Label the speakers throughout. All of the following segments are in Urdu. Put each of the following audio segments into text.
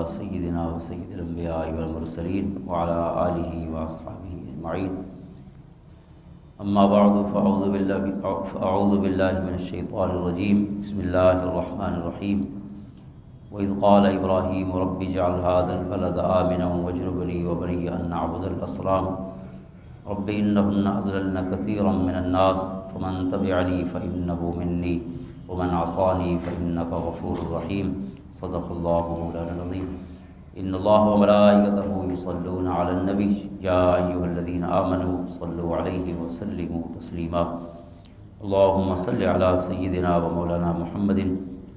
Speaker 1: سيدنا وسيد الأنبياء والمرسلين وعلى آله وأصحابه أجمعين. أما بعد فأعوذ بالله من الشيطان الرجيم. بسم الله الرحمن الرحيم. وإذ قال إبراهيم رب اجعل هذا البلد آمنا واجنبني وبني أن نعبد الأصنام رب إنهن أضللن كثيرا من الناس فمن تبعني فإنه مني ومن عصاني فإنك غفور رحيم. صدق الله مولانا العظيم. إن الله وملائكته يصلون على النبي يا أيها الذين آمنوا صلوا عليه وسلموا تسليما. اللهم صل على سيدنا ومولانا محمد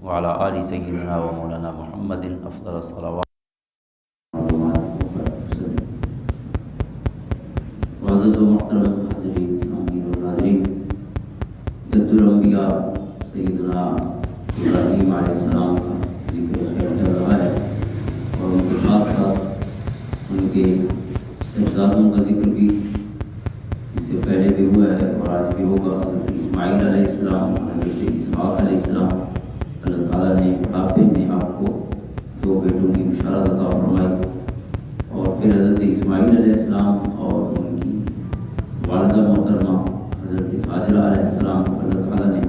Speaker 1: وعلى آل سيدنا ومولانا محمد أفضل الصلوات. معزز و محترم حاضرین اسلامی و ناظرین، جد الانبیاء سیدنا ابراہیم علیہ السلام کا ذکر خیر چل رہا ہے اور ان کے ساتھ ساتھ ان کے صاحبزادوں کا ذکر بھی اس سے پہلے بھی ہوا ہے اور آج بھی ہوگا. حضرت اسماعیل علیہ السلام، حضرت اسحاق علیہ السلام، اللہ تعالیٰ نے بڑھاپے میں آپ کو 2 بیٹوں کی بشارت عطا فرمائی اور پھر حضرت اسماعیل علیہ السلام اور ان کی والدہ محترمہ حضرت حاجرہ علیہ السلام کو اللہ تعالیٰ نے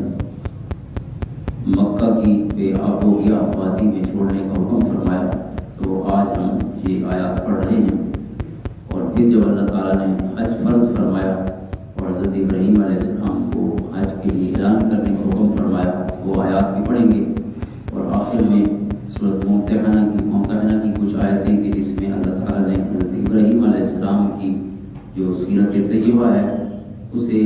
Speaker 1: مکہ کی بے آب و گیا وادی میں چھوڑنے کا حکم فرمایا. تو آج ہم یہ آیات پڑھ رہے ہیں اور پھر جب اللہ تعالیٰ نے حج فرض فرمایا اور حضرت ابراہیم علیہ السلام کو حج کے لیے اعلان کرنے کا حکم فرمایا، وہ آیات بھی پڑھیں گے. اور آخر میں سورۃ ممتحنہ کی کچھ آیتیں کہ جس میں اللہ تعالیٰ نے حضرت ابراہیم علیہ السلام کی جو سیرت طیبہ ہے اسے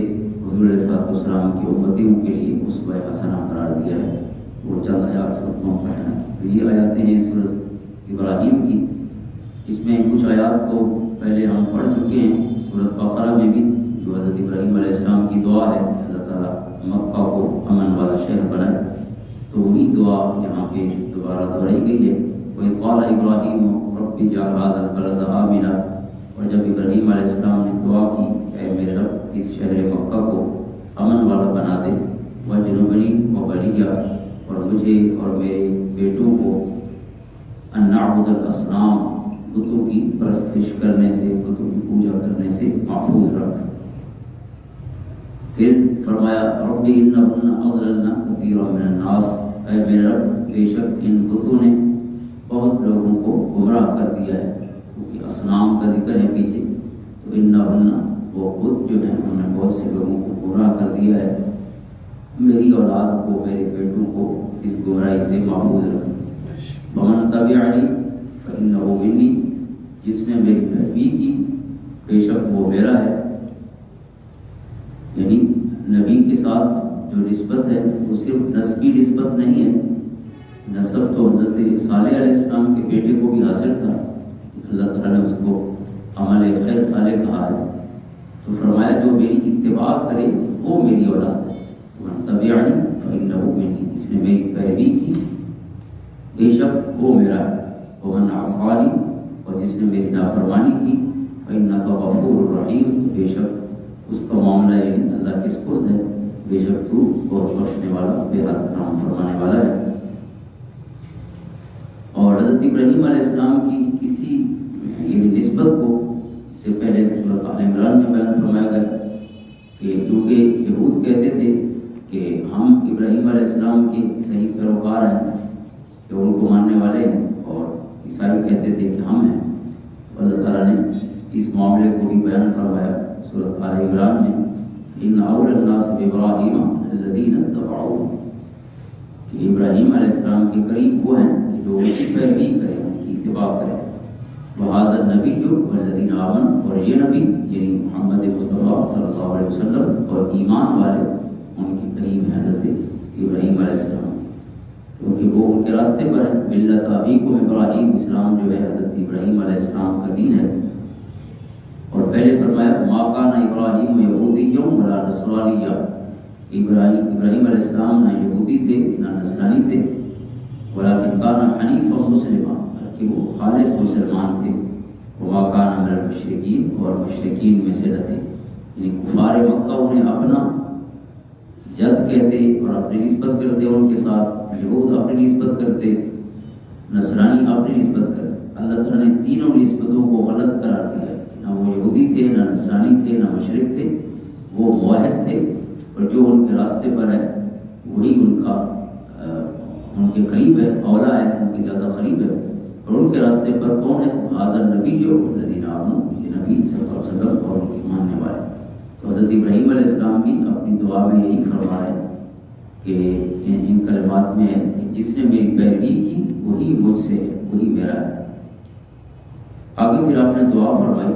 Speaker 1: حضور علیہ السلام کی امتیوں کے لیے اسوہ حسنہ قرار دیا ہے. وہ چند آیات سورۃ ممتحنہ کی، تو یہ آیاتیں ہیں سورۃ ابراہیم کی. اس میں کچھ آیات تو پہلے ہم پڑھ چکے ہیں سورۃ بقرہ میں بھی، جو حضرت ابراہیم علیہ السلام کی دعا ہے اللہ تعالیٰ مکہ کو امن والا شہر بنائے. تو وہی دعا یہاں پہ دوبارہ دہرائی گئی ہے. وَإِذْ قَالَ إِبْرَاهِيمُ رَبِّ اجْعَلْ هَٰذَا الْبَلَدَ آمِنًا، اور جب ابراہیم علیہ السلام نے دعا کی کہ اے میرے رب اس شہر مکہ کو امن والا بنا دے، وَاجْنُبْنِي وَبَنِيَّ، اور مجھے اور میرے بیٹوں کو أَن نَعْبُدَ الْأَصْنَامَ، بتوں کی پرستش کرنے سے، بتوں کی پوجا کرنے سے محفوظ رکھ. پھر فرمایا رب انہن اضللن کثیرا من الناس، اے میرے رب بے شک ان بتوں نے بہت لوگوں کو گمراہ کر دیا ہے. کیونکہ اصنام کا ذکر ہے پیچھے، تو انہن وہ بت جو ہیں انہوں نے بہت سے لوگوں کو گمراہ کر دیا ہے. میری اولاد کو، میرے بیٹوں کو اس گمراہی سے محفوظ رکھ. فمن تبعنی فانہ منی، جس نے میری پیروی کی بے شک وہ میرا ہے. یعنی نبی کے ساتھ جو نسبت ہے وہ صرف نسبی نسبت نہیں ہے. نسب تو حضرت صالح علیہ السلام کے بیٹے کو بھی حاصل تھا، اللہ تعالیٰ نے اس کو عمل خیر صالح کہا ہے. تو فرمایا جو میری اتباع کرے وہ میری اولاد ہے. من تبعنی فإنہ منی، جس نے میری پیروی کی بے شک وہ میرا ہے. ومن عصانی، اور جس نے میری نافرمانی کی فإنک غفور رحیم، بے شک اس کا معاملہ یعنی اللہ کے سپرد ہے، بے شک تو بہت بخشنے والا، بے حد رحم فرمانے والا ہے. اور حضرت ابراہیم علیہ السلام کی کسی یعنی نسبت کو اس سے پہلے سورۃ آل عمران میں بیان فرمایا گیا کہ چونکہ یہود کہتے تھے کہ ہم ابراہیم علیہ السلام کے صحیح پیروکار ہیں، کہ ان کو ماننے والے ہیں، اور عیسائی کہتے تھے کہ ہم ہیں. اللہ تعالیٰ نے اس معاملے کو بھی بیان فرمایا سورۃ آل عمران میں، ان اول الناس بابراہیم الذین اتبعوہ، کہ ابراہیم علیہ السلام کے قریب وہ ہیں جو ان کی پیروی کریں، ان کی اتباع کریں. وہذا النبی جو والذین آمنوا، اور یہ نبی یعنی محمد مصطفیٰ صلی اللہ علیہ وسلم اور ایمان والے ان کے قریب ہیں حضرت ابراہیم علیہ السلام، کیونکہ وہ ان کے راستے پر ہیں. ملت ابیکم ابراہیم، اسلام جو ہے حضرت ابراہیم علیہ السلام کا دین ہے. اور پہلے فرمایا ما کان ابراہیم یہودی ولا نصرانی، ابراہیم علیہ السلام نہ یہودی تھے نہ نصرانی تھے، ولکن کان حنیفا مسلما، کہ وہ خالص مسلمان تھے. وما کان من المشرکین، اور مشرکین میں سے نہ تھے. یعنی کفار مکہ انہیں اپنا جد کہتے اور اپنی نسبت کرتے ان کے ساتھ، یہود اپنی نسبت کرتے، نصرانی اپنی نسبت کرتے. مشرک تھے، وہ موحد تھے، اور جو ان کے راستے پر ہے وہی ان کے قریب ہے، اولا ہے، ان کے زیادہ قریب ہے۔ اور ان کے راستے پر کون ہے؟ حاضر نبی جو الذین آمنوا، یہ نبی صلی اللہ علیہ وسلم اور ان کے ماننے والے۔ تو حضرت ابراہیم علیہ السلام بھی اپنی دعا میں یہی فرمائے کہ ان کلمات میں ہے کہ جس نے میری پیروی کی وہی مجھ سے ہے، وہی میرا ہے۔ آگے پھر آپ نے دعا فرمائی،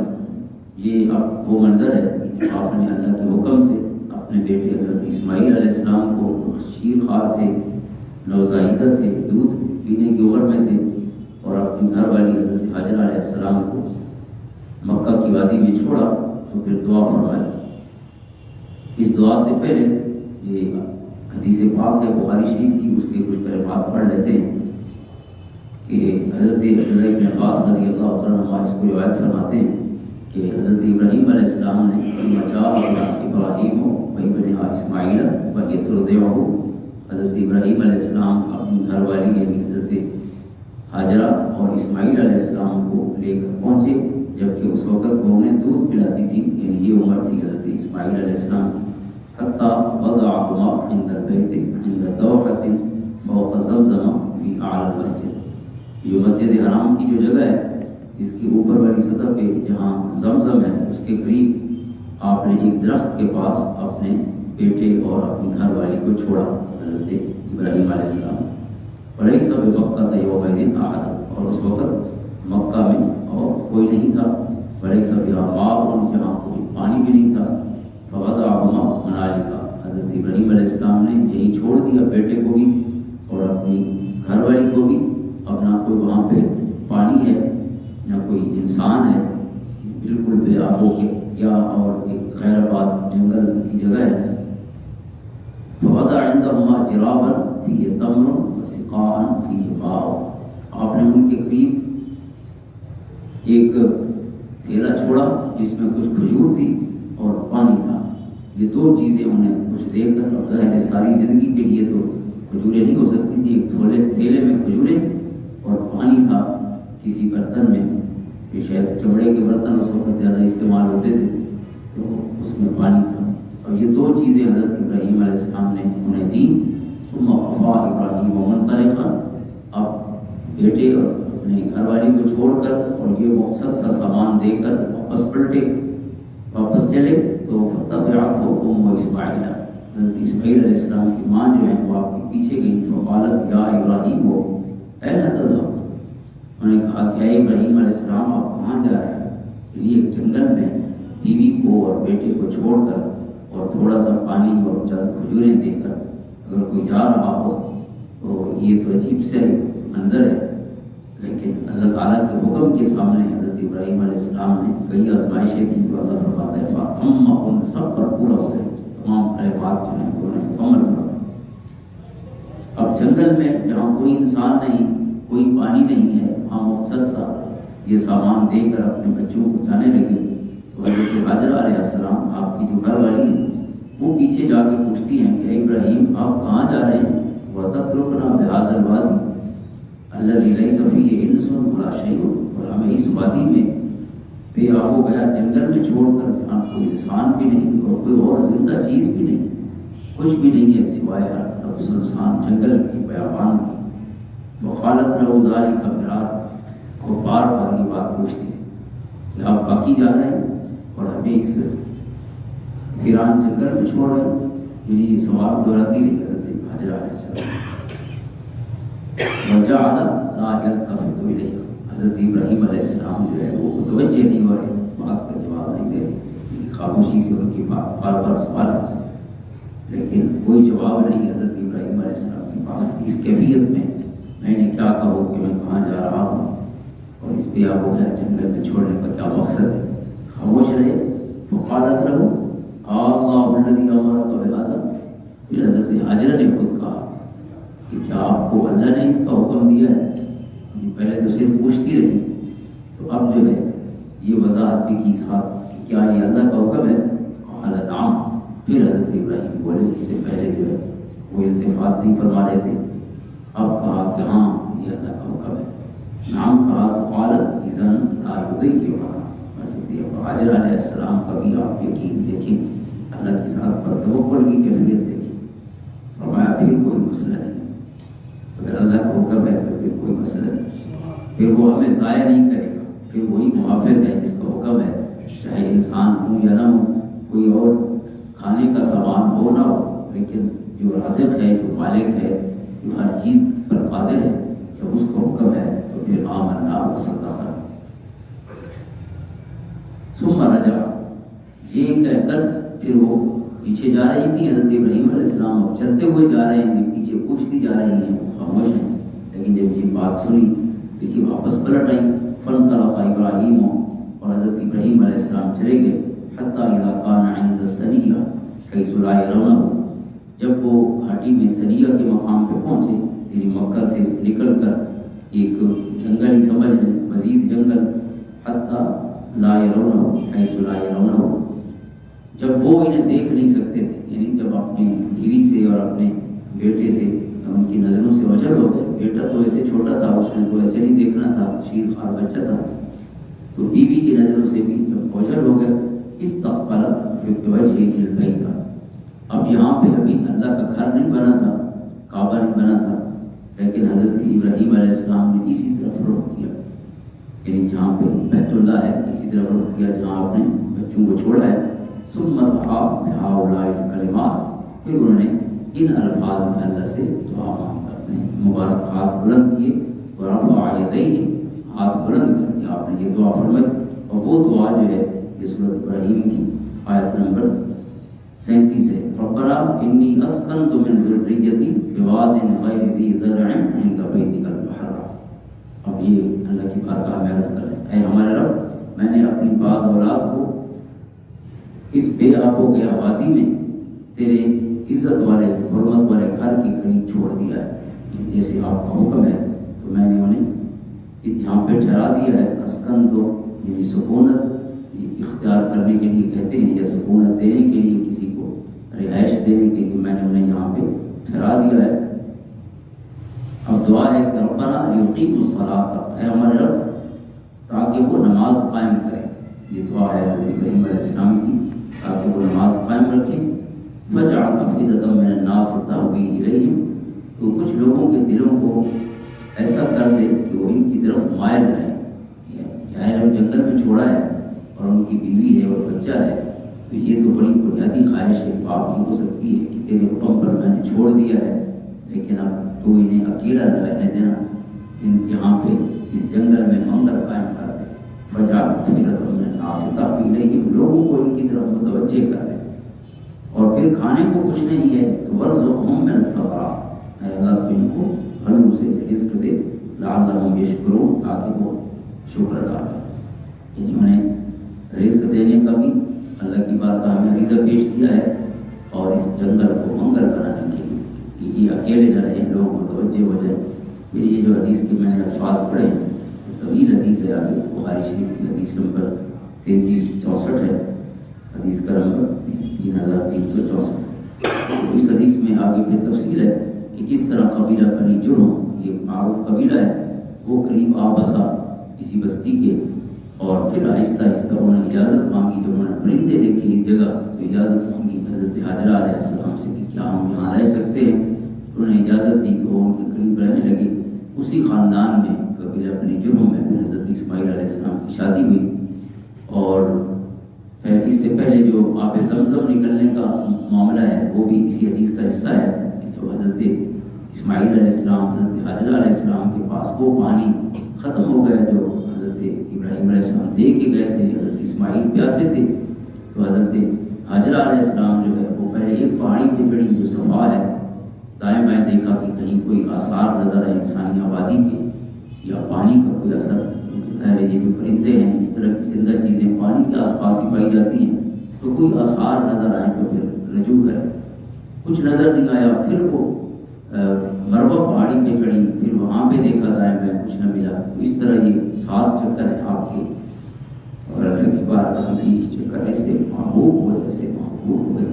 Speaker 1: یہ اب وہ منظر ہے کہ آپ نے اللہ کے حکم سے اپنے بیٹے حضرت اسماعیل علیہ السلام کو، شیر خوار تھے، نوزائیدہ تھے، دودھ پینے کی عمر میں تھے، اور اپنی گھر والی حضرت حاجرہ علیہ السلام کو مکہ کی وادی میں چھوڑا، تو پھر دعا فرمائی۔ اس دعا سے پہلے یہ حدیث پاک ہے بخاری شریف کی، اس کے کچھ کلمات پڑھ لیتے ہیں کہ حضرت عبداللہ بن عباس رضی اللہ تعالیٰ عنہ اس کو روایت فرماتے ہیں کہ حضرت ابراہیم علیہ السلام نے ابراہیم وابنہ اسماعیل ویترضعہ، حضرت ابراہیم علیہ السلام اپنی گھر والی یعنی حضرت حاجرہ اور اسماعیل علیہ السلام کو لے کر پہنچے، جبکہ اس وقت وہ انہیں دودھ پلاتی تھی، یعنی یہ عمر تھی حضرت اسماعیل علیہ السلام کی۔ حتیٰ وضعہما عند البیت عند دوحۃ فوق زمزم فی اعلی المسجد، جو مسجد حرام کی جو جگہ ہے اس کی اوپر والی سطح پہ جہاں زمزم ہے اس کے قریب آپ نے ایک درخت کے پاس اپنے بیٹے اور اپنی گھر والی کو چھوڑا، حضرت ابراہیم علیہ السلام۔ ولیس بمکہ یومئذ احد، اور اس وقت مکہ میں اور کوئی نہیں تھا، ولیس بہا ماء، جہاں کوئی پانی بھی نہیں تھا۔ فوضعہما ہنالک، حضرت ابراہیم علیہ السلام نے یہی چھوڑ دیا بیٹے کو بھی اور اپنی گھر والی کو بھی۔ اب نہ کوئی وہاں پہ پانی ہے نہ کوئی انسان ہے، بالکل بے آب و کیا اور ایک غیر آباد جنگل کی جگہ ہے۔ فوضع عندہما جرابا فیہ تمر وسقاء فیہ ماء، آپ نے ان کے قریب ایک تھیلا چھوڑا جس میں کچھ کھجور تھی اور پانی تھا۔ یہ دو چیزیں انہیں کچھ دے کر، اب ظاہر ہے ساری زندگی کے لیے تو کھجوریں نہیں ہو سکتی تھی، ایک تھیلے میں کھجوریں اور پانی تھا کسی برتن میں، کہ شاید چمڑے کے برتن اس وقت زیادہ استعمال ہوتے تھے، تو اس میں پانی تھا۔ اور یہ دو چیزیں حضرت ابراہیم علیہ السلام نے انہیں دی۔ ثم قفا ابراہیم منطلقا، اب بیٹے اور اپنے گھر والی کو چھوڑ کر اور یہ مختصر سا سامان دے کر واپس چلے، تو فتبعتہ ام اسماعیل، حضرت اسماعیل علیہ السلام کی ماں جو ہے وہ آپ کے پیچھے گئی۔ فقالت یا ابراہیم این تذهب، انہوں نے کہا کہ اے ابراہیم علیہ السلام آپ کہاں جا رہے ہیں؟ یعنی ایک جنگل میں بیوی کو اور بیٹے کو چھوڑ کر اور تھوڑا سا پانی اور چند کھجوریں دے کر اگر کوئی جا رہا ہو تو یہ تو عجیب سے منظر ہے، لیکن اللہ تعالیٰ کے حکم کے سامنے حضرت ابراہیم علیہ السلام نے کئی آزمائشیں تھیں، تو اللہ فرماتا ہے فَأَمَّا ان سب پر پورا ہوتا ہے، تمام کلمات جو ہیں انہوں نے مکمل فرمایا۔ اب جنگل میں جہاں کوئی انسان نہیں، کوئی پانی نہیں ہے، وہاں مختصر سا یہ سامان دے کر اپنے بچوں کو جانے لگے۔ تو حضرت حاجرہ علیہ السلام آپ کی جو گھر والی ہیں وہ پیچھے جا کے پوچھتی ہیں کہ اے ابراہیم آپ کہاں جا رہے ہیں؟ وَتَتْرُكْنَا بِهَٰذَا الْوَادِ الَّذِي لَيْسَ فِيهِ إِنسٌ وَلَا شَيْءٌ، اور ہمیں اس وادی میں بے آب و گیا جنگل میں چھوڑ کر جہاں کوئی انسان بھی نہیں اور کوئی اور زندہ چیز بھی نہیں، کچھ بھی نہیں ہے سوائے ہر طرف سنسان جنگل کی، بیابان کی۔ وقالت له ذلك مرارا، وہ بار بار یہ بات پوچھتی ہے کہ آپ باقی جا رہے ہیں اور ہمیں اس ویران جنگل میں چھوڑ رہے ہیں، یعنی یہ سوال دہراتی رہی حضرت حاجرہ علیہ السلام۔ وجعل لا يلتفت الیہ، حضرت ابراہیم علیہ السلام جو ہے وہ متوجہ نہیں ہو رہے، بات کا جواب نہیں دے رہے، خاموشی سے ان کی بات بار بار سوال ہے لیکن کوئی جواب نہیں حضرت ابراہیم علیہ السلام کے پاس۔ اس کیفیت میں نے کیا کہوں کہ میں کہاں جا رہا ہوں اور اس پہ آپ ہو گیا جنگل میں چھوڑنے کا کیا مقصد ہے؟ خاموش رہے۔ فقالت له اللہ الذی امرک بہذا، پھر حضرت حاجرہ نے خود کہا کہ کیا آپ کو اللہ نے اس کا حکم دیا ہے؟ یہ پہلے تو صرف پوچھتی رہی، تو اب جو ہے یہ وضاحت بھی کی ساتھ کہ کیا یہ اللہ کا حکم ہے؟ قال نعم، پھر حضرت ابراہیم بولے، اس سے پہلے جو ہے وہ التفات نہیں فرما رہے تھے، اب کہا کہ ہاں یہ اللہ کا حکم ہے۔ نعم کہا تو قالت اذن لا یضیعها، حضرت حاجر علیہ السلام کا بھی آپ یقین دیکھیں، اللہ کی ذات پر توکل کی کیفیت دیکھیں، فرمایا پھر کوئی مسئلہ نہیں، اگر اللہ کا حکم ہے تو پھر کوئی مسئلہ نہیں، پھر وہ ہمیں ضائع نہیں کرے گا، پھر وہی محافظ ہے جس کا حکم ہے، چاہے انسان ہو یا نہ ہو، کوئی اور کھانے کا سامان ہو نہ ہو، لیکن جو رازق ہے، جو مالک ہے، جو ہر چیز پر قادر ہے، جب اس کا حکم ہے تو پھر آمنا وصدقنا۔ ثم رجع، یہ کہہ کر پھر وہ پیچھے جا رہی تھی حضرت ابراہیم علیہ السلام، اب چلتے ہوئے جا رہے ہیں، پیچھے پوچھتی جا رہی ہیں، خاموش ہیں، لیکن جب یہ بات سنی تو یہ واپس پلٹ آئی۔ فانطلق ابراہیم، اور حضرت ابراہیم علیہ السلام چلے گئے، حتی اذا کان عند السریہ حیث لا یرونہ، جب وہ گھاٹی میں سریہ کے مقام پہ پہنچے، یعنی مکہ سے نکل کر ایک جنگل ہی سمجھ لیں، مزید جنگل، حتی لا یرونہ حیث لا یرونہ، جب وہ انہیں دیکھ نہیں سکتے تھے، یعنی جب اپنی بیوی سے اور اپنے بیٹے سے ان کی نظروں سے اوجھل ہو گئے، بیٹا تو ایسے چھوٹا تھا، اس نے تو ایسے نہیں دیکھنا تھا، شیر خوار بچہ تھا، تو بیوی کی نظروں سے بھی جب اوجھل ہو گئے، استقبل بوجہہ البیت، اب یہاں پہ ابھی اللہ کا گھر نہیں بنا تھا، کعبہ نہیں بنا تھا، لیکن حضرت ابراہیم علیہ السلام نے اسی طرف رخ کیا، یعنی جہاں پہ بیت اللہ ہے اسی طرف رخ کیا جہاں آپ نے بچوں کو چھوڑا ہے۔ ثم دعا بہؤلاء الکلمات، پھر انہوں نے ان الفاظ میں اللہ سے دعا مانگی، اپنے مبارک ہاتھ بلند کیے، ورفع یدیہ، ہاتھ بلند کر کے آپ نے یہ دعا فرمائی، اور وہ دعا جو ہے یہ سورۃ ابراہیم کی آیت نمبر 37 ہے، ربنا انی اسکنت من ذریتی بواد غیر ذی زرع عند بیتک المحرم، اب یہ اللہ کی بارگاہ میں عرض کر رہے ہیں، اے ہمارے رب، میں نے اپنی بعض اولاد کو اس بے آب و گیا وادی میں تیرے عزت والے حرمت والے گھر کے قریب چھوڑ دیا ہے، جیسے آپ کا حکم ہے، تو میں نے انہیں جہاں پہ ٹھہرا دیا ہے۔ اسکن تو یعنی سکونت اختیار کرنے کے لیے کہتے ہیں، یا سکونت دینے کے لیے، کسی کو رہائش دینے کے لیے میں نے انہیں یہاں پہ ٹھہرا دیا ہے۔ اب دعا ہے کہ ربنا لیقیموا الصلاۃ، اے ہمارے رب تاکہ وہ نماز قائم کرے، یہ دعا ہے حضرت ابراہیم علیہ السلام کی، تاکہ وہ نماز قائم رکھیں۔ فجعل افئدۃ من الناس تهوی الیہم، تو کچھ لوگوں کے دلوں کو ایسا کر دے کہ وہ ان کی طرف مائل رہیں، یا جنگل میں چھوڑا ہے اور ان کی بیوی ہے اور بچہ ہے، تو یہ تو بڑی بنیادی خواہش ہے باپ کی ہو سکتی ہے کہ تیرے حکم پر میں نے چھوڑ دیا ہے، لیکن اب تو انہیں اکیلا نہ رہنے دینا، ان یہاں پہ اس جنگل میں منگل قائم کر دے۔ فجعل افئدۃ من الناس تهوی الیہم، لوگوں کو ان کی طرف متوجہ کر دے، اور پھر کھانے کو کچھ نہیں ہے تو ورزقہم من الثمرات، اے اللہ تو ان کو پھلوں سے رزق دے، لعلہم یشکرون، تاکہ وہ شکر ادا کریں، یعنی انہیں رزق دینے کا بھی اللہ کی بارگاہ میں عریضہ پیش کیا ہے، اور اس جنگل کو منگل بنانے کے لیے کہ یہ اکیلے نہ رہیں، لوگ متوجہ ہو جائیں۔ پھر یہ جو حدیث کے میں نے الفاظ پڑھے ہیں، طویل حدیث ہے، آگے بخاری شریف کی حدیث نمبر 3364 ہے، حدیث کا نمبر 3364، تو اس حدیث میں آگے پھر تفصیل ہے کہ کس طرح قبیلہ بنی جرہم، یہ معروف قبیلہ ہے، وہ قریب آ بسا کسی بستی کے، اور پھر آہستہ آہستہ انہوں نے اجازت مانگی، جب انہوں نے پرندے دیکھے اس جگہ تو اجازت مانگی حضرت حاجرہ علیہ السلام سے کہ کیا ہم یہاں رہ سکتے ہیں، انہوں نے اجازت دی تو وہ ان کے قریب رہنے لگے۔ اسی خاندان میں قبیلہ بنی جرہم میں پھر حضرت اسماعیل علیہ السلام کی شادی ہوئی، اور پھر اس سے پہلے جو آب زمزم نکلنے کا معاملہ ہے وہ بھی اسی حدیث کا حصہ ہے، کہ جو حضرت اسماعیل علیہ السلام حضرت حاجرہ علیہ السلام کے پاس وہ پانی ختم ہو گیا جو حضرت ابراہیم علیہ السلام دے کے گئے تھے، حضرت اسماعیل پیاسے تھے، تو حضرت حاجرہ علیہ السلام جو ہے وہ پہلے ایک پہاڑی پہ چڑھی جو صفا ہے، دائیں بائیں دیکھا کہ کہیں کوئی آثار نظر آئے انسانی آبادی کے یا پانی کا کوئی اثر، کیونکہ ظاہر ہے یہ جو پرندے ہیں اس طرح کی زندہ چیزیں پانی کے آس پاس ہی پائی جاتی ہیں، تو کوئی آثار نظر آئے تو پھر رجوع کرے، کچھ نظر نہیں آیا، پھر وہ مروہ پہاڑی پہ چڑھی، پھر وہاں پہ دیکھا دائیں بائیں کچھ نہ ملا، تو اس طرح یہ 7 چکر ہیں آپ کے، اور اللہ کی بارگاہ میں یہ چکر ایسے محبوب ہوئے، ایسے محبوب ہوئے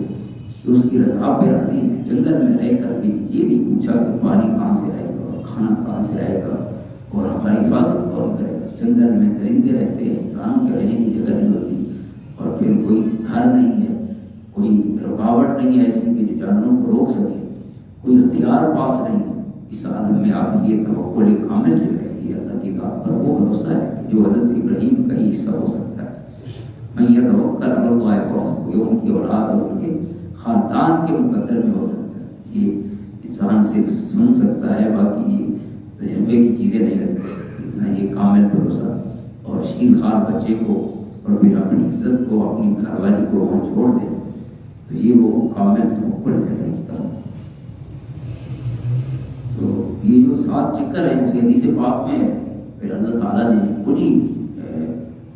Speaker 1: کہ اس کی رضا پہ راضی ہے۔ جنگل میں رہ کر بھی یہ نہیں پوچھا کہ پانی کہاں سے آئے گا، کھانا کہاں سے آئے گا، اور ہماری حفاظت کون کرے گا، جنگل میں درندے رہتے ہیں، انسانوں کے رہنے کی جگہ نہیں ہوتی، اور پھر کوئی گھر نہیں ہے، کوئی رکاوٹ نہیں ہے ایسی کہ جو جانوروں کو روک سکے، کوئی ہتھیار پاس نہیں ہے، اس عالم میں آپ یہ توکل کامل جو ہے یہ اللہ کی ذات پر وہ بھروسہ ہے جو حضرت ابراہیم کا ہی حصہ ہو سکتا ہے۔ میں یہ توکل اللہ ہے، یہ ان کی اولاد اور ان کے خاندان کے مقدر میں ہو سکتا ہے، یہ انسان صرف سن سکتا ہے، باقی یہ تجربے کی چیزیں نہیں لگتی، اتنا یہ کامل بھروسہ اور شیر خوار بچے کو اور پھر اپنی عزت کو اپنی گھر والی کو وہاں چھوڑ دے، تو یہ وہ کامل توکل ہے اللہ کی طرف۔ تو یہ جو 7 چکر ہیں اس حدیث پاک میں پھر اللہ تعالیٰ نے انہی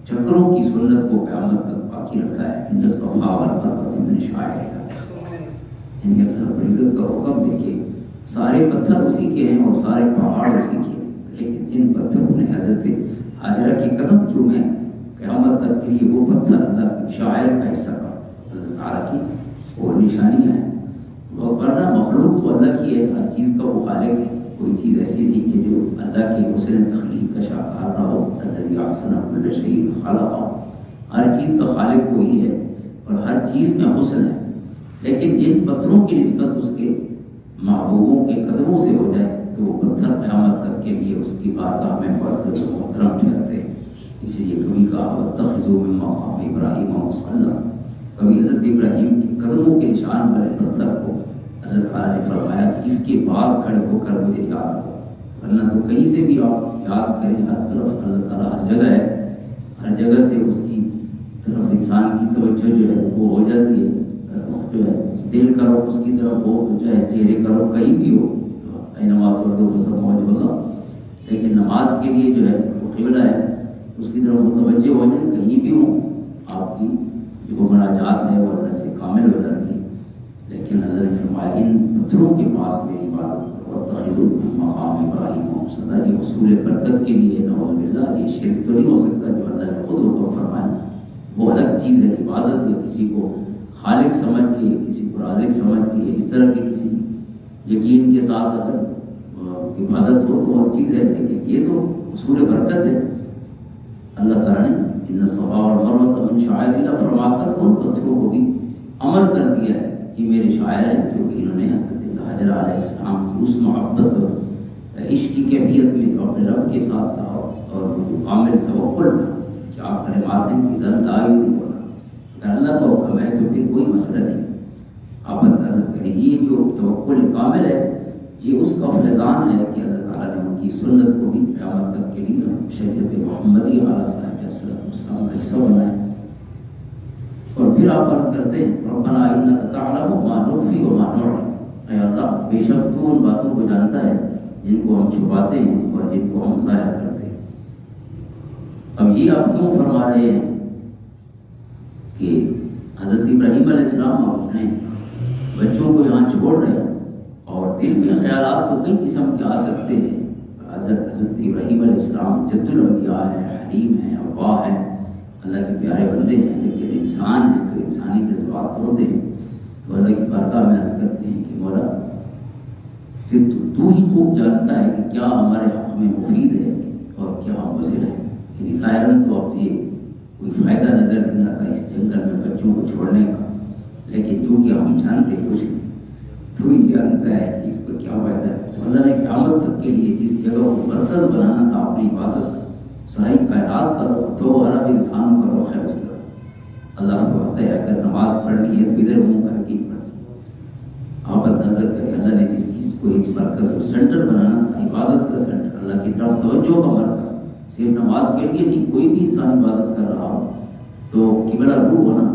Speaker 1: چکروں کی سنت کو قیامت تک باقی رکھا ہے۔ ان الصفا والمروہ من شعائر اللہ، یعنی اللہ رب العزت کا حکم دے کے سارے پتھر اسی کے ہیں اور سارے پہاڑ اسی کے ہیں، لیکن جن پتھروں نے حضرت ہاجرہ کے قدم چومے قیامت تک کے لیے وہ پتھر اللہ کی شاعر کا حصہ کا اللہ تعالیٰ کی وہ نشانیاں ہیں۔ ورنہ مخلوق تو اللہ کی ہے، ہر چیز کا وہ خالق ہے، کوئی چیز ایسی نہیں کہ جو اللہ کی حسن تخلیق کا شاہکار نہ ہو۔ الذی احسن کل شیء خلقہ، ہر چیز کا خالق وہی ہے اور ہر چیز میں حسن ہے، لیکن جن پتھروں کی نسبت اس کے محبوبوں کے قدموں سے ہو جائے تو وہ پتھر قیامت تک کے لیے اس کی بارگاہ میں معزز و محترم ٹھہرتے ہیں۔ اس لیے کبھی کہا واتخذوا من مقام ابراہیم مصلی، کبھی حضرت ابراہیم کے قدموں کے نشان والے پتھر کو اللہ تعالیٰ نے فرمایا کہ اس کے پاس کھڑے ہو کر مجھے یاد کرو، ورنہ تو کہیں سے بھی آپ یاد کریں ہر طرف اللہ تعالیٰ ہر جگہ ہے، ہر جگہ سے اس کی طرف انسان کی توجہ جو ہے وہ ہو جاتی ہے، رخ جو ہے دل کا رخ اس کی طرف ہو، چاہے چہرے کا رخ کہیں بھی ہو، تو اینما تولوا فثم وجہ اللہ، لیکن نماز کے لیے جو ہے وہ قبلہ ہے، اس کی طرف متوجہ ہو جائیں، کہیں بھی ہوں آپ کی جو مناجات ہے وہ اللہ سے کامل ہو جاتی ہے۔ لیکن اللہ نے فرمایا ان پتھروں کے پاس میری عبادت کرو، واتخذوا من مقام ابراہیم مصلی، یہ حصول برکت کے لیے، نعوذ باللہ یہ شرک تو نہیں ہو سکتا جو اللہ نے خود حکم فرمایا، وہ الگ چیز ہے، عبادت یا کسی کو خالق سمجھ کے، کسی کو رازق سمجھ کے، اس طرح کے کسی یقین کے ساتھ اگر عبادت ہو تو اور چیز ہے، لیکن یہ تو حصول برکت ہے۔ اللہ تعالیٰ نے ان الصفا والمروہ من شعائر اللہ فرما کر ان پتھروں کو بھی امر کر دیا ہے کہ میرے شاعر ہیں، کیونکہ انہوں نے حضرت ہاجرہ علیہ السلام کی اس محبت اور عشق کی کیفیت میں جو اپنے رب کے ساتھ تھا اور جو کامل توکل تھا کہ آپ کلمات ہیں کہ ذرا لا یؤمنون، اگر اللہ کا حکم ہے تو پھر کوئی مسئلہ نہیں۔ آپ اندازہ کریں یہ جو توکل کامل ہے یہ اس کا فیضان ہے کہ اللہ تعالیٰ نے ان کی سنت کو بھی قیامت تک کے لیے شریعت محمدی علیہ السلام کا حصہ بنایا۔ اور پھر آپ عرض کرتے ہیں ربنا انک تعلم ما نخفی وما نعلن، اے اللہ بے شک تو ان باتوں کو جانتا ہے جن کو ہم چھپاتے ہیں اور جن کو ہم ظاہر کرتے ہیں۔ اب یہ آپ کیوں فرما رہے ہیں کہ حضرت ابراہیم علیہ السلام اپنے بچوں کو یہاں چھوڑ رہے ہیں اور دل میں خیالات تو کئی قسم کے آ سکتے ہیں۔ حضرت ابراہیم علیہ السلام جد الانبیاء ہیں، حلیم ہیں، اواہ ہیں، اللہ کے پیارے بندے ہیں، لیکن انسان ہیں تو انسانی جذبات ہوتے ہیں، تو اللہ کی بارگاہ میں عرض کرتے ہیں کہ مولا تو ہی خوب جانتا ہے کہ کیا ہمارے حق میں مفید ہے اور کیا مضر ہے۔ یعنی ظاہراً تو اب یہ کوئی فائدہ نظر نہیں آتا اس جنگل میں بچوں کو چھوڑنے کا، لیکن چونکہ ہم جانتے کچھ نہیں، تو ہی جانتا ہے اس کو کیا فائدہ ہے۔ تو اللہ نے قیامت تک کے لیے جس جگہ کو مرکز بنانا تھا اپنی عبادت کا، ساری کائنات کا رخ تو عرب انسانوں کا رخ ہے اس طرح۔ اللہ فرماتا ہے اگر نماز پڑھنی ہے تو ادھر منہ کر کے پڑھ۔ آپ اندازہ کریں اللہ نے جس چیز کو ایک مرکز اور سینٹر بنانا تھا، عبادت کا سینٹر، اللہ کی طرف توجہ کا مرکز، صرف نماز کے لیے نہیں، کوئی بھی انسان عبادت کر رہا ہو تو قبلہ رو ہونا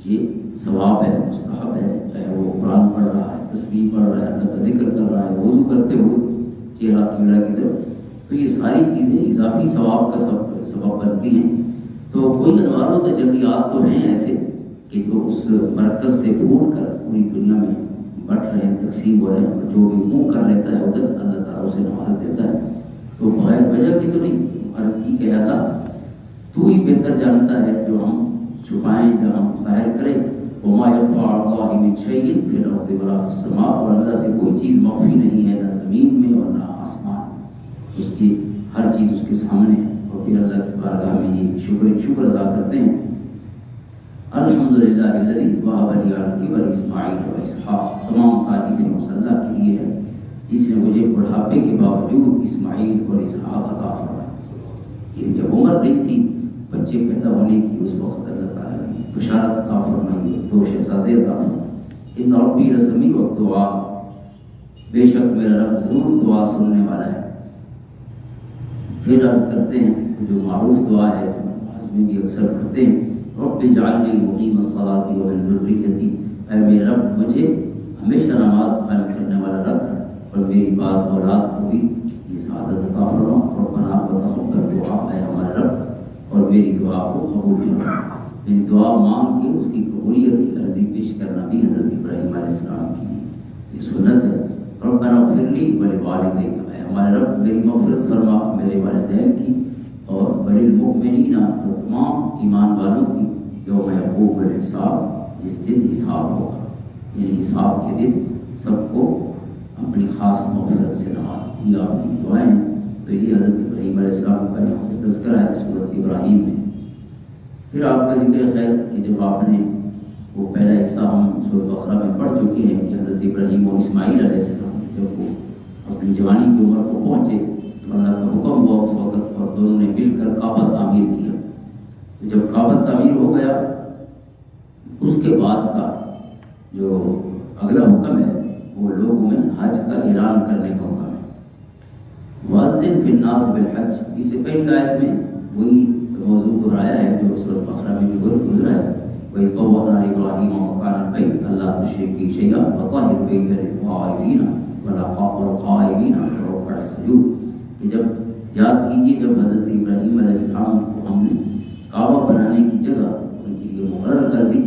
Speaker 1: یہ ثواب ہے، مستحب ہے، چاہے وہ قرآن پڑھ رہا ہے، تسبیح پڑھ رہا ہے، اللہ کا ذکر کر رہا ہے، وضو کرتے ہوئے چہرہ قبلہ کی طرف، تو یہ ساری چیزیں اضافی ثواب کا سبب بنتی ہیں۔ تو کوئی انوار و تجلیات تو ہیں ایسے کہ جو اس مرکز سے پھوٹ کر پوری دنیا میں بٹ رہے ہیں، تقسیم ہو رہے ہیں، اور جو بھی منہ کر لیتا ہے ادھر اللہ تعالیٰ اسے نواز دیتا ہے۔ تو بغیر وجہ کی تو نہیں، عرض کی کہ اللہ تو ہی بہتر جانتا ہے جو ہم چھپائیں یا ہم ظاہر کریں۔ وما يخفى على الله من شيء في الارض ولا في السماء، اور اللہ سے کوئی چیز مخفی نہیں ہے، نہ زمین میں اور نہ آسمان، اس کی ہر چیز اس کے سامنے ہے۔ اور پھر اللہ شکر ادا کرتے ہیں. الحمدللہ الذی وہب لی علی الکبر اسماعیل و اسحاق. تمام تعریفیں اس اللہ کے لیے ہے جس نے مجھے بڑھاپے کے باوجود اسماعیل اور اسحاق عطا فرمایا. یہ جب عمر گئی تھی بچے پیدا ہونے کی، اس وقت اللہ تعالیٰ نے بشارت عطا فرمائی، 2 شہزادے عطا فرمائے. ان ربی لسمیع الدعاء، بے شک میرا رب ضرور دعا سننے والا ہے. پھر عرض کرتے ہیں جو معروف دعا ہے جو نماز میں بھی اکثر پڑھتے ہیں، رب اجعلنی مقیم الصلاۃ ومن ذریتی. اے میرے رب مجھے ہمیشہ نماز قائم کرنے والا رکھ اور میری بعض اولاد کو بھی یہ سعادت عطا فرما. ربنا وتقبل دعا، اے ہمارے رب اور میری دعا کو قبول فرما. میری دعا مانگ کے اس کی قبولیت کی عرضی پیش کرنا بھی حضرت ابراہیم علیہ السلام کی یہ سنت ہے. ربنا اغفر لی ولوالدی، اے ہمارے رب میری مغفرت فرما میرے والدین کی اور وللمؤمنین اور تمام ایمان والوں کی یوم یقوم الحساب، جس دن حساب ہوگا. یعنی حساب کے دن سب کو اپنی خاص مغفرت سے نواز. یہ آپ کی دعائیں ہیں. تو یہ حضرت ابراہیم علیہ السلام کا یہاں پہ تذکرہ ہے سورۃ ابراہیم میں. پھر آپ کا ذکر خیر کہ جب آپ نے وہ پہلا حصہ ہم سورۃ بقرہ میں پڑھ چکے ہیں کہ حضرت ابراہیم و اسماعیل علیہ السلام جب وہ اپنی جوانی کی عمر کو پہنچے تو اللہ کا حکم ہوا اس وقت اور دونوں نے مل کر کعبہ تعمیر کیا. جب کعبہ تعمیر ہو گیا اس کے بعد کا جو اگلا حکم ہے وہ لوگوں میں حج کا اعلان کرنے کا حکم ہے. وَأَذِّن فِي النَّاسِ بِالْحَجِّ، اس سے پہلی آیت میں وہی موضوع دہرایا ہے جو سورۃ بقرہ میں بھی گزرا ہے. وَإِذْ بَوَّأْنَا لِإِبْرَاهِيمَ مَكَانَ الْبَيْتِ أَلَّا تُشْرِكْ بِي شَيْئًا وَطَهِّرْ بَيْتِيَ لِلطَّائِفِينَ وَالْقَائِمِينَ وَرُكَّعِ السُّجُودِ. کہ جب یاد کیجیے جب حضرت ابراہیم علیہ السلام کو ہم نے کعبہ بنانے کی جگہ ان کے لیے مقرر کر دی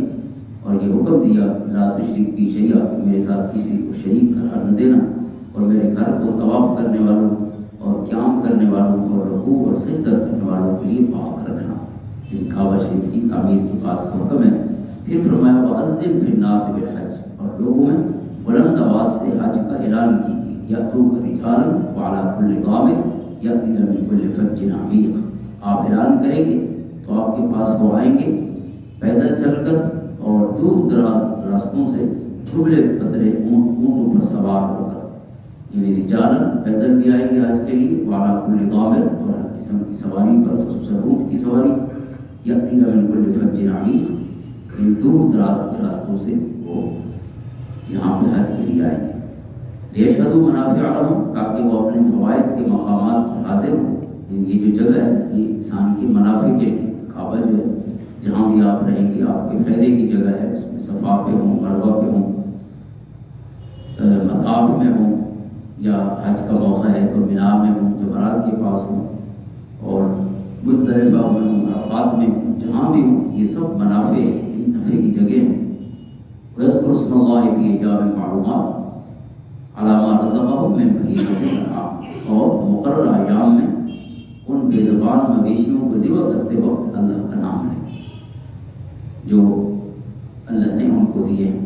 Speaker 1: اور یہ حکم دیا لا تشرک بی شیئا، کہ میرے ساتھ کسی کو شریک قرار نہ دینا، اور میرے گھر کو طواف کرنے والوں اور قیام کرنے والوں اور رکوع اور سجدہ کرنے والوں کے لیے پاک رکھنا. یہ کعبہ شریف کی تعمیر کے بعد کا حکم ہے. پھر فرمایا وَأَذِّن فِي النَّاسِ بِالْحَجِّ، اور لوگوں میں بلند آواز سے حج کا اعلان کیجیے. یأتوک رجالا وعلی کل ضامر یأتین من کل فج عمیق. آپ اعلان کریں گے تو آپ کے پاس وہ آئیں گے پیدل چل کر اور دور دراز راستوں سے دبلے پتلے اونٹوں پر سوار ہو کر. یعنی رجالا پیدل بھی آئیں گے حج کے لیے، وعلی کل ضامر اور ہر قسم کی سواری پر خصوصاً اونٹ کی سواری. یأتین من کل فج عمیق، ان دور دراز کے راستوں سے وہ یہاں پہ حج کے لیے آئیں گے. لیشہدوا منافع لہم، تاکہ وہ اپنے فوائد کے مقامات پر حاضر ہوں. یہ جو جگہ ہے یہ انسان کے منافع کے لیے، کعبہ جو ہے جہاں بھی آپ رہیں گے آپ کے فائدے کی جگہ ہے. اس میں صفا پہ ہوں، مروہ پہ ہوں، مطاف میں ہوں، یا حج کا موقع ہے تو مینا میں ہوں، جمرات کے پاس ہوں، اور مزدلفہ میں ہوں، عرفات میں ہوں، جہاں بھی ہوں یہ سب منافع نفع کی جگہ ہیں. وَيَذْكُرُ اسْمَ اللَّهِ فِي أَيَّامٍ مَّعْلُومَاتٍ عَلَىٰ مَا رَزَقَهُم مِّن بَهِيمَةِ الْأَنْعَامِ، اور مقررہ ایام میں ان بے زبان مویشیوں کو ذبح کرتے وقت اللہ کا نام لیں جو اللہ نے ان کو دیے ہیں.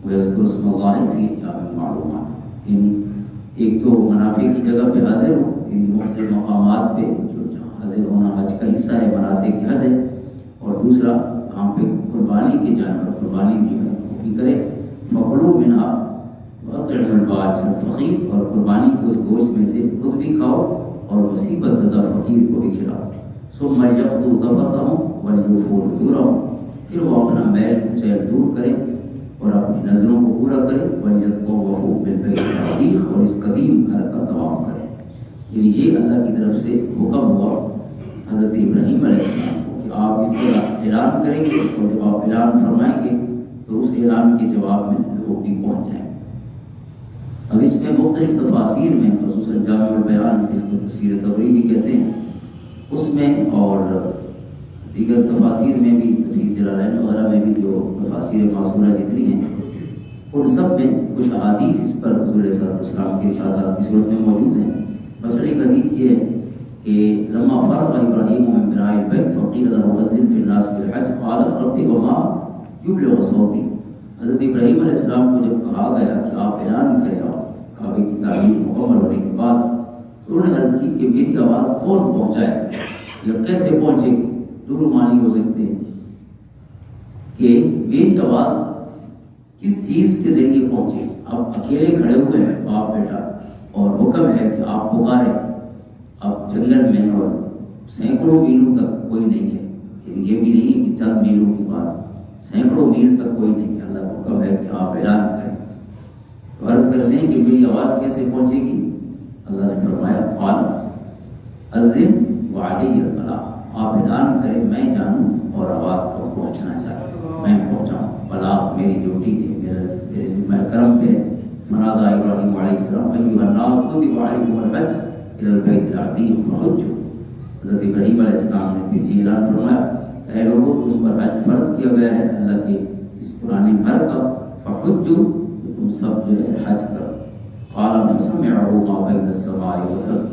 Speaker 1: وَيَذْكُرُ اسْمَ اللَّهِ فِي أَيَّامٍ مَّعْلُومَاتٍ، یعنی ایک تو منافع کی جگہ پہ حاضر ہو، یعنی مختلف مقامات پہ جو جہاں حاضر ہونا حج کا حصہ ہے، مناسک کی حج ہے، اور دوسرا وہاں پہ قربانی کے جانور قربانی جو ہے وہ بھی کرے. فَكُلُوا مِنْهَا وَأَطْعِمُوا الْبَائِسَ الْفَقِيرَ، اور قربانی کے اس گوشت میں سے خود بھی کھاؤ اور مصیبت زدہ فقیر کو بھی کھلاؤ. ثُمَّ لْيَقْضُوا تَفَثَهُمْ وَلْيُوفُوا نُذُورَهُمْ، پھر وہ اپنا میل کچیل دور کریں اور اپنی نظروں کو پورا کریں. وَلْيَطَّوَّفُوا بِالْبَيْتِ الْعَتِيقِ، اور اس قدیم گھر کا طواف کریں. یعنی یہ اللہ کی طرف سے حکم ہوا حضرت ابراہیم علیہ السلام کو کہ آپ اس طرح اعلان کریں گے، اور جب آپ اعلان فرمائیں گے تو اس اعلان کے جواب میں لوگ بھی پہنچ جائیں. اب اس میں مختلف تفاسیر میں خصوصاً جامع البیان جس کو تفسیر طبری بھی کہتے ہیں، اس میں اور دیگر تفاسیر میں بھی تفسیر جلالین وغیرہ میں بھی جو تفاسیر معصورہ جتنی ہیں ان سب میں کچھ احادیث اس پر حضور علیہ السلام کے ارشادات کی صورت میں موجود ہیں. مثلا ایک حدیث یہ ہے کہ لما فرغ ابراہیم من بناء البیت فقیل له اذن فی الناس بالحج قال رب وما یبلغ صوتی. حضرت ابراہیم علیہ السلام کو جب کہا گیا کہ آپ اعلان کریں کعبے کی تعمیر مکمل ہونے کے بعد، تو انہوں نے عرض کی کہ میری آواز کون پہنچائے یا کیسے پہنچے گی. دونوں معنی ہو سکتے ہیں کہ میری آواز کس چیز کے ذریعے پہنچے. آپ اکیلے کھڑے ہوئے ہیں باپ بیٹا اور حکم ہے کہ آپ پکاریں. اب جنگل میں اور سینکڑوں میلوں تک کوئی نہیں ہے، یہ بھی نہیں ہے کہ چند میلوں کی بات، سینکڑوں میل تک کوئی نہیں ہے. اللہ کا حکم ہے کہ آپ اعلان کریں. تو عرض کرتے ہیں کہ میری آواز کیسے پہنچے گی؟ اللہ نے فرمایا قال اذن وعلی البلاغ، آپ اعلان کریں میں جانوں اور آواز کو پہنچنا چاہوں، میں پہنچاؤں. بلاغ میری ڈیوٹی ہے، میرے ذمہ کرم پہ. فنادى ابراہیم علیہ السلام ایھا الناس کتب علیکم الحج الی البیت العتیق فحجوا. حضرت ابراہیم علیہ السلام نے پھر یہ اعلان فرمایا کہ اے لوگوں تم پر حج فرض کیا گیا ہے اللہ کے اس پرانے گھر کا. فحجوا، تم سب جو ہے حج کرو. قال فسمعه ما بین السماء والارض.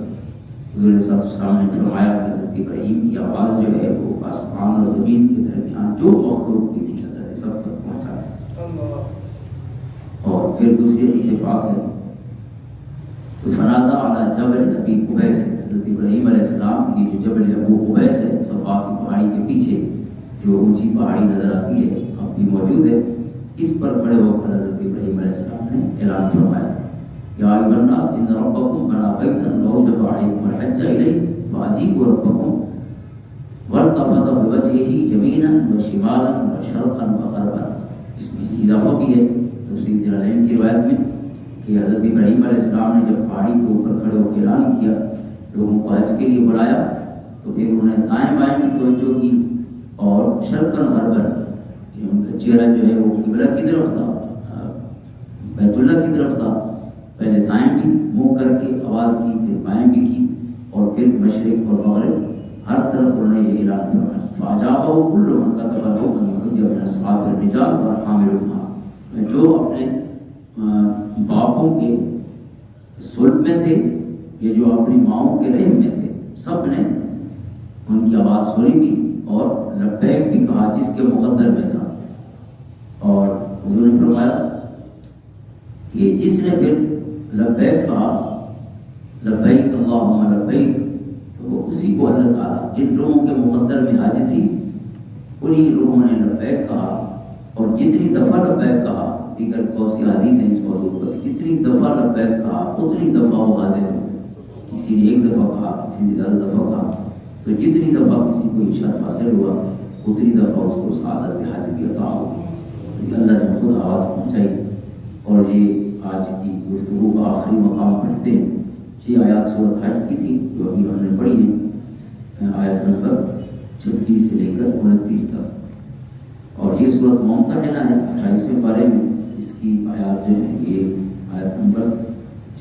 Speaker 1: حضور صلی اللہ علیہ وسلم نے فرمایا کہ حضرت ابراہیم کی آواز جو ہے وہ آسمان اور زمین کے درمیان جو مخلوق کی تھی اللہ نے سب تک پہنچایا. اور پھر دوسری حدیث پاک ہے تو فنادى على جبل ابی قبیس. حضرت ابراہیم علیہ السلام یہ جو جبل ابو قبیس ہے صفا کی پہاڑی کے پیچھے جو اونچی پہاڑی نظر آتی ہے اب بھی موجود ہے، اس پر کھڑے ہو کر حضرت ابراہیم علیہ السلام نے اعلان فرمایا یا ایھا الناس ان ربکم بنا بیتا واوجب علیکم الحج الیہ فاجیبوا ربکم. والتفت بوجهه یمینا وشمالا وشرقا وغربا. اس میں اضافہ بھی ہے تفسیر جلالین کی روایت میں کہ حضرت ابراہیم علیہ السلام نے جب پہاڑی کے اوپر کھڑے ہو کے اعلان کیا، لوگوں کو حج کے لیے بلایا، تو پھر انہوں نے دائیں بائیں بھی توجہ کی اور شرقاً غرباً، ان کا چہرہ جو ہے وہ قبلہ کی طرف تھا، بیت اللہ کی طرف تھا. پہلے دائیں بھی منہ کر کے آواز کی، پھر بائیں بھی کی، اور پھر مشرق اور مغرب ہر طرف انہوں نے یہ اعلان فرمایا. فاجابہ کل من کتب له ان یحج من اصحاب الرجال وارحام الامہات. جو اپنے باپوں کے صلب میں تھے، یہ جو اپنی ماؤں کے رحم میں تھے، سب نے ان کی آواز سنی بھی اور لبیک بھی کہا جس کے مقدر میں تھا. اور حضور نے فرمایا کہ جس نے پھر لبیک کہا لبیک اللہم لبیک، تو اسی کو اللہ تعالیٰ جن لوگوں کے مقدر میں حج تھی انہی لوگوں نے لبیک کہا. اور جتنی دفعہ لبیک کہا، دیگر بہت سی حدیث ہیں اس موضوع پر، جتنی دفعہ لبیک کہا اتنی دفعہ وہ حاضر ہو. کسی نے ایک دفعہ کہا، کسی نے زیادہ دفعہ کہا، تو جتنی دفعہ کسی کو یہ شرف حاصل ہوا اتنی دفعہ اس کو سعادت حج بھی عطا ہوگی. اللہ نے خود آواز پہنچائی. اور یہ آج کی گفتگو کا آخری مقام پڑھتے ہیں. 6 آیات سورۃ حج کی تھی جو ابھی ہم نے پڑھی ہیں، آیت نمبر 26 سے لے کر 29 تک. اور یہ سورۃ ممتحنہ ہے 28ویں پارے میں. اس کی آیات جو ہیں یہ آیت نمبر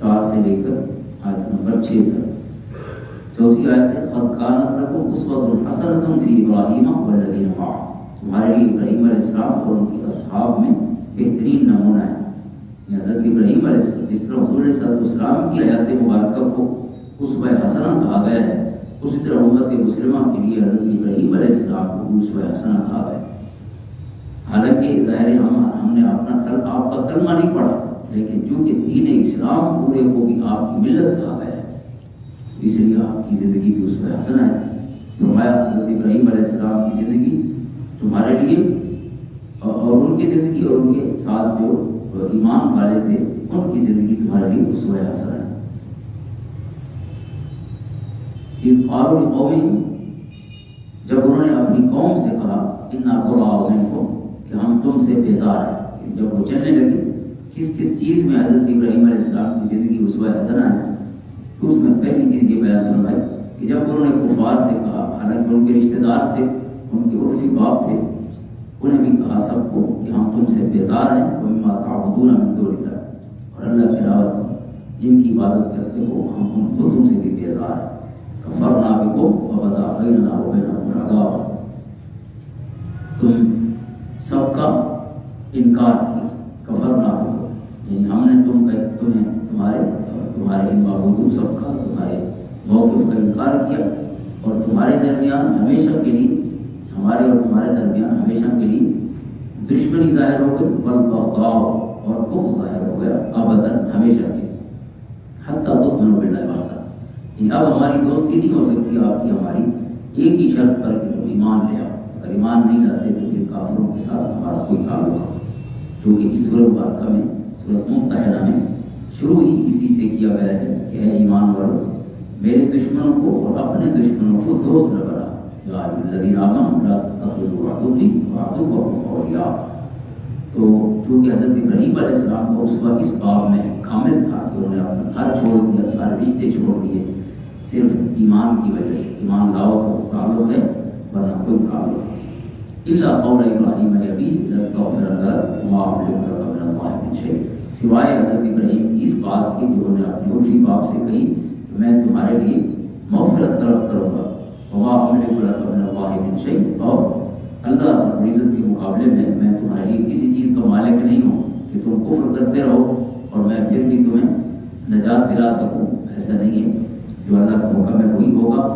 Speaker 1: 4 سے لے کر آیت نمبر 6 تک. چوتھی آیت ہے قد کانت لکم اسوۃ حسنۃ فی ابراہیم والذین معہ. تمہارے لیے ابراہیم علیہ السلام اور ان کے اصحاب میں بہترین نمونہ ہے. حضرت ابراہیم علیہ السلام جس طرح حضور صلی اللہ علیہ وسلم کی حیات مبارکہ کو اسوہ حسنہ کہا گیا ہے، اسی طرح امت مسلمہ کے لیے حضرت ابراہیم علیہ السلام کو اسوہ حسنہ کہا گیا ہے. حالانکہ ظاہر ہے ہم نے آپ کا کلمہ نہیں پڑھا، لیکن چونکہ دین اسلام پورے کو بھی آپ کی ملت کہا گیا ہے، اس لیے آپ کی زندگی بھی اسوہ حسنہ ہے. فرمایا حضرت ابراہیم علیہ السلام کی زندگی تمہارے لیے اور ان کی زندگی اور ان کے ساتھ جو ایمان والے تھے ان کی زندگی تمہارے لیے اسوہ حسنہ ہے. اس قالوا لقومہم، جب انہوں نے اپنی قوم سے کہا انا براء منکم، کہ ہم تم سے بیزار ہیں. جب وہ چلنے لگے کس کس چیز میں حضرت ابراہیم علیہ السلام کی زندگی اسوہ حسنہ ہے، تو اس میں پہلی چیز یہ بیان فرمائی کہ جب انہوں نے کفار سے کہا، حالانکہ ان کے رشتہ دار تھے، ان کے عرفی باپ تھے، انہیں بھی کہا سب کو کہ ہم تم سے بیزار ہیں ومما تعبدون من دون اللہ، اور اللہ کے علاوہ جن کی عبادت کرتے ہو ہم ان کو تم سے بھی بیزار ہیں. کفرنا بکم وبدا بیننا وبینکم العداوۃ، تم سب کا انکار کیا. کفرنا بکم یعنی ہم نے تمہیں تمہارے ان معبودوں سب کا، تمہارے موقف کا انکار کیا، اور تمہارے درمیان ہمیشہ کے لیے، ہمارے اور تمہارے درمیان ہمیشہ کے لیے دشمنی ظاہر ہو گئی، والبغضاء اور بغض ظاہر ہو گیا، ابدا ہمیشہ کے لیے. حتی تؤمنوا باللہ وحدہ، اب ہماری دوستی نہیں ہو سکتی آپ کی ہماری، ایک ہی شرط پر کہ تم ایمان لے آؤ، اگر ایمان نہیں لاتے تو پھر کافروں کے ساتھ ہمارا کوئی تعلق، جو کہ اس سورۃ مبارکہ میں سورۃ ممتحنہ میں شروع ہی اسی سے کیا گیا ہے کہ اے ایمان والو میرے دشمنوں کو اور اپنے دشمنوں کو دوست نہ بنا، یا ایھا الذین آمنوا لا تتخذوا عدوی وعدوکم اولیاء۔ تو چونکہ حضرت ابراہیم علیہ السلام کا اسوہ اس باب میں کامل تھا کہ انہوں نے اپنا گھر چھوڑ دیا، سارے رشتے چھوڑ دیے، صرف ایمان کی وجہ سے، ایمان لاؤ تو تعلق ہے ورنہ کوئی تعلق نہیں۔ الا قول ابراہیم لابیہ لاستغفر لک وما املک لک من اللہ من شیء، سوائے حضرت ابراہیم کی اس بات کے جو انہوں نے اپنے عرفی باپ سے کہی کہ میں تمہارے لیے مغفرت طلب کروں گا، وما املک لک من اللہ من شیء، اور اللہ رب العزت کے مقابلے میں تمہارے لیے کسی چیز کا مالک نہیں ہوں کہ تم کفر کرتے رہو اور میں پھر بھی تمہیں نجات دلا سکوں، ایسا نہیں ہے، جو اللہ کا حکم ہے وہی ہوگا۔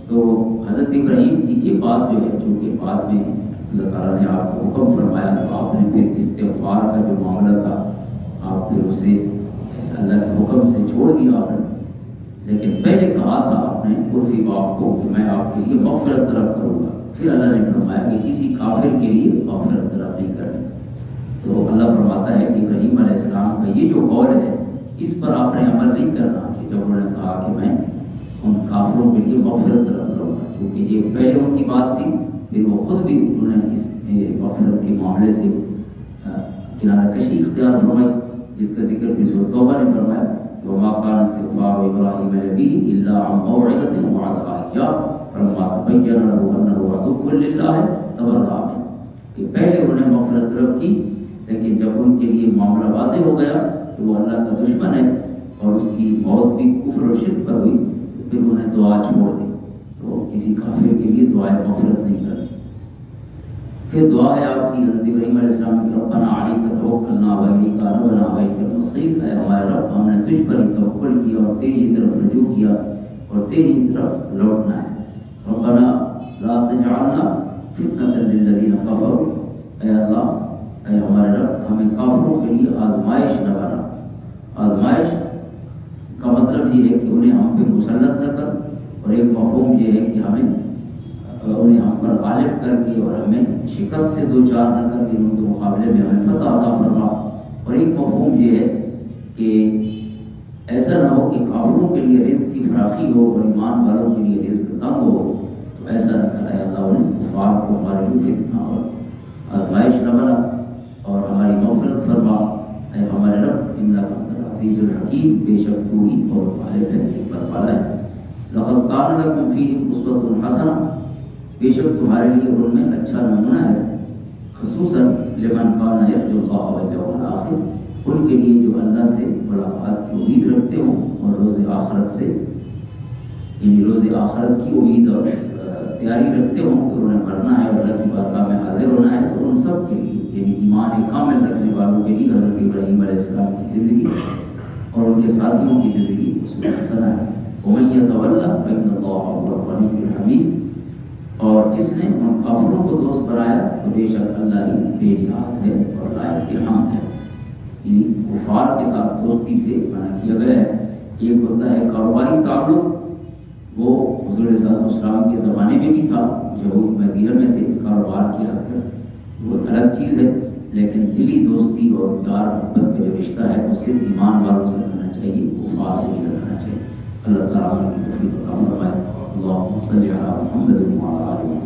Speaker 1: تو حضرت ابراہیم کی یہ بات جو ہے، چونکہ بعد میں اللہ تعالیٰ نے آپ کو حکم فرمایا تو آپ نے پھر استغفار کا جو معاملہ تھا آپ پھر اسے اللہ کے حکم سے چھوڑ دیا آپ نے، لیکن پہلے کہا تھا آپ نے عرفی باپ کو کہ میں آپ کے لیے مغفرت طلب کروں گا، پھر اللہ نے فرمایا کہ کسی کافر کے لیے مغفرت طلب نہیں کرنی۔ تو اللہ فرماتا ہے کہ ابراہیم علیہ السلام کا یہ جو قول ہے اس پر آپ نے عمل نہیں کرنا، کہ جب انہوں نے کہا کہ میں ان کافروں کے لیے مغفرت طلب کروں گا، چونکہ یہ پہلے ان کی بات تھی، پھر وہ خود بھی انہوں نے اس مغفرت کے معاملے سے کنارہ کشی اختیار فرمائی، جس کا ذکر پھر سورۃ توبہ نے فرمایا، وما كان استغفار ابراہیم لابیہ الا عن موعظۃ وعدها اياه فلما تبين له انه عدو للہ تبرأ منہ، کہ پہلے انہوں نے مغفرت طلب کی، لیکن جب ان کے لیے معاملہ واضح ہو گیا کہ وہ اللہ کا دشمن ہے اور اس کی موت بھی کفر و شرک پر ہوئی، تو پھر انہوں نے دعا چھوڑ دی۔ تو کسی کافر کے لیے دعائیں مغفرت نہیں کرتی۔ پھر دعا ہے آپ کی حضرت ابراہیم علیہ السلام کی، ربنا علیک توکلنا والیک انبنا والیک المصیر، اے ہمارے رب ہم نے تجھ پر ہی توکل کیا اور تیری ہی طرف رجوع کیا اور تیری ہی طرف لوٹنا ہے۔ ربنا لا تجعلنا فتنة للذین کفروا، اے اللہ اے ہمارے رب ہمیں کافروں کے لیے آزمائش نہ بنا۔ آزمائش کا مطلب یہ ہے کہ انہیں ہم پہ مسلط نہ کر، اور ایک مفہوم یہ ہے کہ ہمیں انہیں ہم پر غالب کر کے اور ہمیں شکست سے دو چار نہ کر کے ان کے مقابلے میں ہمیں فتح عطا فرما، اور ایک مفہوم یہ ہے کہ ایسا نہ ہو کہ کافروں کے لیے رزق کی فراخی ہو اور ایمان والوں کے لیے رزق تنگ ہو، تو ایسا نہ کرے اللہ انہیں کفار کو ہمارے لیے فتنہ اور آزمائش نہ بنا، اور ہماری مغفرت فرما اے ہمارے رب، انک انت العزیز الحکیم، بے شک تو ہی بہت غالب ہے، حکمت والا ہے۔ لقد کان لکم فیہم اسوۃ حسنہ، بے شک تمہارے لیے ان میں اچھا نمونہ ہے، خصوصاً لمن کان یرجو اللہ والیوم الآخر، ان کے لیے جو اللہ سے ملاقات کی امید رکھتے ہوں اور روز آخرت سے، یعنی روز آخرت کی امید اور تیاری رکھتے ہوں کہ انہیں مرنا ہے اور اللہ کی بارگاہ میں حاضر ہونا ہے، تو ان سب کے لیے یعنی ایمان کامل رکھنے والوں کے لیے حضرت ابراہیم علیہ السلام کی زندگی اور ان کے ساتھیوں کی زندگی اسوۃ حسنہ ہے۔ ومن یتولی فإن اللہ هو الغنی الحمید، اور جس نے ان کافروں کو دوست بنایا تو بے شک اللہ ہی بے نیاز ہے اور لائق حمد ہے۔ یعنی کفار کے ساتھ دوستی سے منع کیا گیا ہے۔ ایک ہوتا ہے کاروباری تعلق، وہ حضور صلی اللہ علیہ وسلم کے زمانے میں بھی تھا، یہود مدینہ میں تھے، کاروبار کی حد تک وہ ایک الگ چیز ہے، لیکن دلی دوستی اور پیار محبت کا جو رشتہ ہے وہ صرف ایمان والوں سے رکھنا چاہیے، کفار سے نہیں رکھنا چاہیے۔ اللہ تعالیٰ کی توفیق عطا فرمائے۔ اللہم صلی علی محمد وعلی آل محمد۔